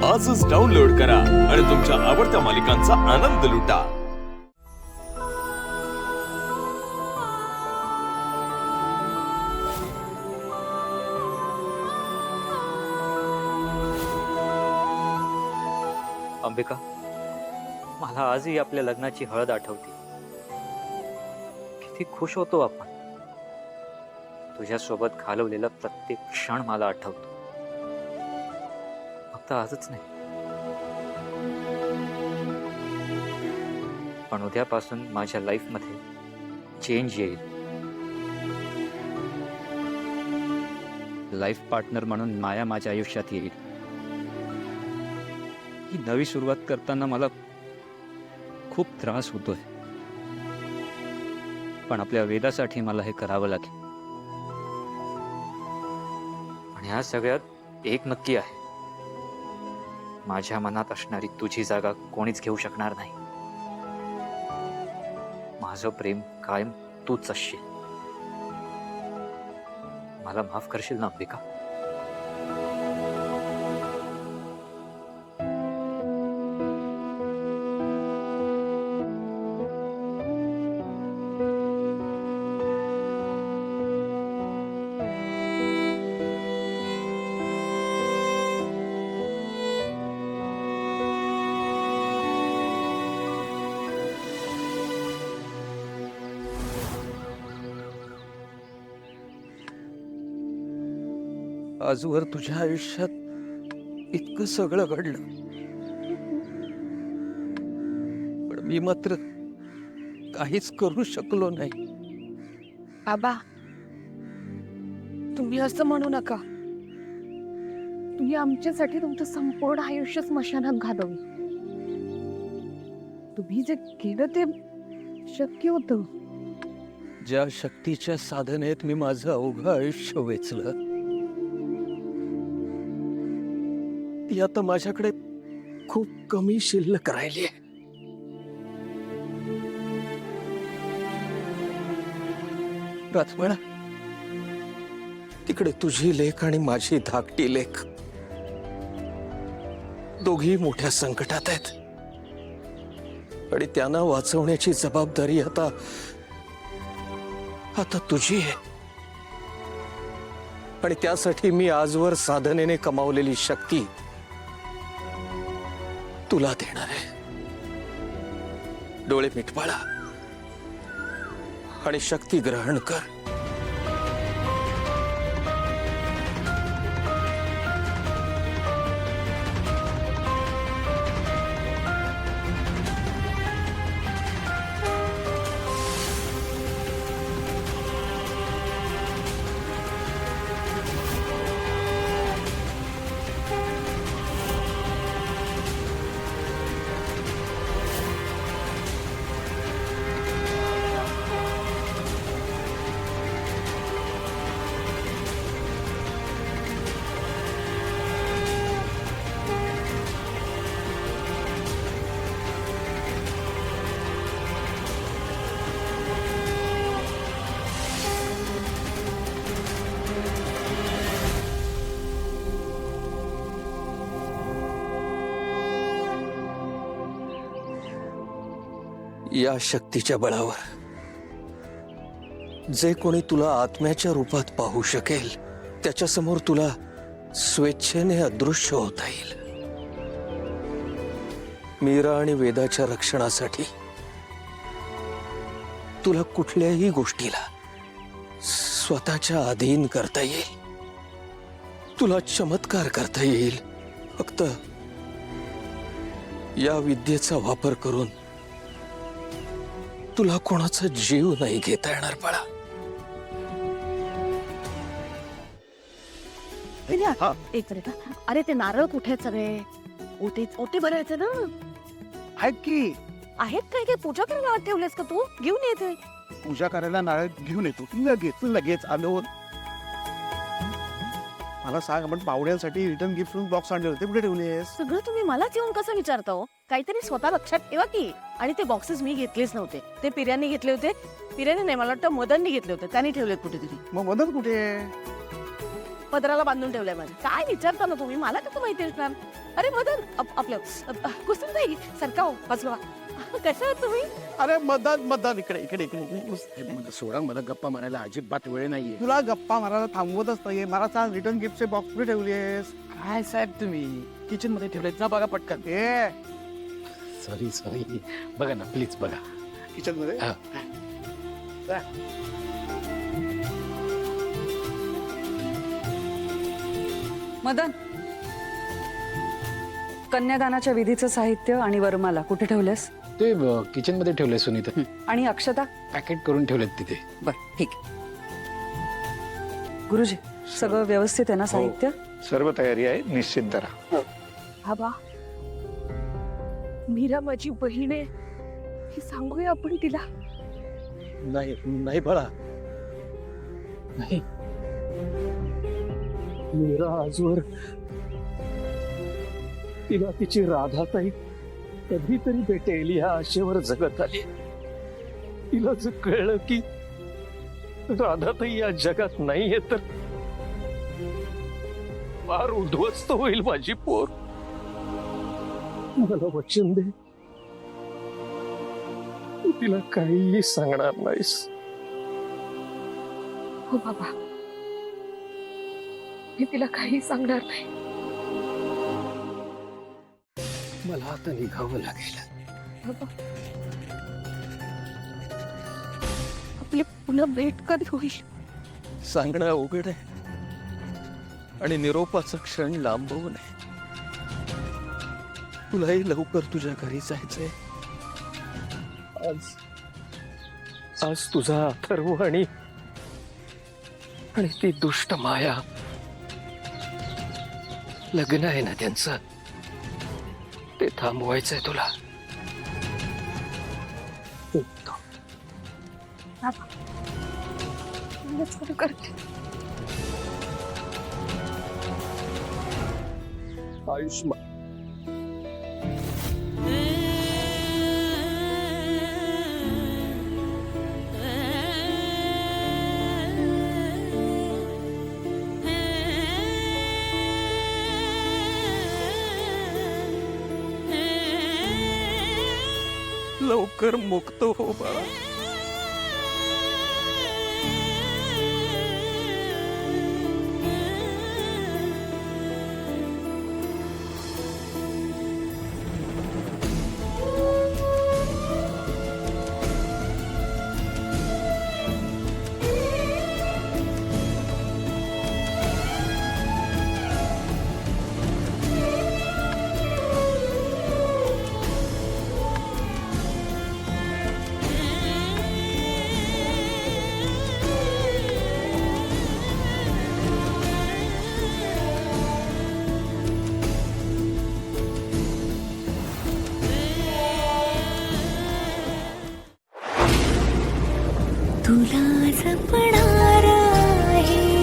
आजच डाउनलोड करा आणि तुमच्या आवडत्या मालिकांचा आनंद लुटा. अंबिका, मला आजही आपल्या लग्नाची हळद आठवते. किती खुश होतो आपण. तुझ्यासोबत घालवलेला प्रत्येक क्षण मला आठवतो. फक्त आजच नाही, पण उद्यापासून माझ्या लाईफमध्ये चेंज येईल. लाईफ पार्टनर म्हणून माया माझ्या आयुष्यात येईल. ही नवी सुरुवात करताना मला खूप त्रास होतोय, पण आपल्या वेदासाठी मला हे करावं लागेल. पण ह्या सगळ्यात एक नक्की आहे, माझ्या मनात असणारी तुझी जागा कोणीच घेऊ शकणार नाही. माझं प्रेम कायम तूच असशील. मला माफ करशील ना अंबिका? आजवर तुझ्या आयुष्यात इतकं सगळं घडलं, पण मी मात्र काहीच करू शकलो नाही. बाबा, तुम्ही असं म्हणू नका. तुम्ही आमच्यासाठी तुमचं संपूर्ण आयुष्य स्मशानात घालवलं. तुम्ही जे केलं ते शक्य होतं. ज्या शक्तीच्या साधनेत मी माझं अवघं आयुष्य वेचलं, ती आता माझ्याकडे खूप कमी शिल्लक राहिली आहे. राजमळा, तिकडे तुझी लेक आणि माझी धाकटी लेक दोघी मोठ्या संकटात आहेत, आणि त्यांना वाचवण्याची जबाबदारी आता तुझी आहे. आणि त्यासाठी मी आजवर साधनेने कमावलेली शक्ती तुला देणार आहे. डोळे मिटवाळा आणि शक्ती ग्रहण कर. या शक्तीच्या बळावर जे कोणी तुला आत्म्याच्या रूपात पाहू शकेल, त्याच्यासमोर तुला स्वेच्छेने अदृश्य होता येईल. मीरा आणि वेदाच्या रक्षणासाठी तुला कुठल्याही गोष्टीला स्वतःच्या अधीन करता येईल. तुला चमत्कार करता येईल. फक्त या विद्येचा वापर करून तुला कोणाचा जीव नाही घेता येणार बाळा. एक मिनिट. अरे ते नारळ कुठे आहेत सगळे? ओटे भरायचे ना. आहेत की. आहेत काय? काय पूजा करायला ठेवलेस का तू? घेऊन येते. पूजा करायला नारळ घेऊन येतो. लगेच आलो. मला सांग, आपण पाहुण्यांसाठी रिटर्न गिफ्ट बॉक्स आणले होते, कुठे ठेवलेस? सगळं तुम्ही मलाच येऊन कसं विचारता हो? काहीतरी स्वतः लक्षात ठेवा की. आणि ते बॉक्सेस मी घेतलेच नव्हते, ते पिर्याने घेतले होते. पिर्याने नाही, मला वाटतं मदनने घेतले होते. त्यांनी ठेवलेत कुठेतरी. मग मदत कुठे? पदराला बांधून ठेवलंय माझ्या. काय विचारता ना तुम्ही, मला कसं माहिती असणार? अरे मदन आपलं कुसुमताई सरका हो बाजूला. कसं आहात तुम्ही? अरे मतदान इकडे इकडे इकडे मला सोडा, मला गप्पा मारायला अजिबात वेळ नाहीये. तुला गप्पा मारायला थांबवतच नाहीये. मला सांग, रिटर्न गिफ्टचे बॉक्स कुठे ठेवलीस? काय साहेब तुम्ही किचन मध्ये ठेवलेत ना, बघा पटकन. ए सॉरी बघा ना प्लीज बघा. किचन मध्ये हा. मदन, कन्यादानाच्या विधीचं साहित्य आणि वरमाला कुठे ठेवलेस? ते किचन मध्ये ठेवले सुनीता. आणि अक्षता? पॅकेट करून ठेवलेत तिथे. बर ठीक आहे. गुरुजी, सगळं व्यवस्थित आहे ना साहित्य? सर्व तयारी आहे, निश्चिंत राहा. बाबा, मीरा माझी बहीण आहे हे सांगूया आपण तिला. नाही नाही बाळा, नाही. मीरा आजवर तिला तिची राधाताई कधीतरी भेटेल या आशेवर जगत आली. तिला जर कळलं की राधाताई या जगात नाहीये तर फार उद्ध्वस्त होईल माझी पोर. मला वचन दे, तू तिला काहीही सांगणार नाहीस. हो बाबा, मी तिला काही सांगणार नाही. मला आता निघावं लागेल. बाबा, आपली पुन्हा भेट कधी होईल? सांगणं अवघड आहे आणि निरोपाचा क्षण लांबवू नये. तुलाही लवकर तुझ्या घरी जायचंय. आज तुझा अथर्व आणि ती दुष्ट माया लग्न आहे ना त्यांचं, ते थांबवायचंय तुला. करते. आयुष्मान लवकर मुक्त हो बाळा. तुला जपणार आहे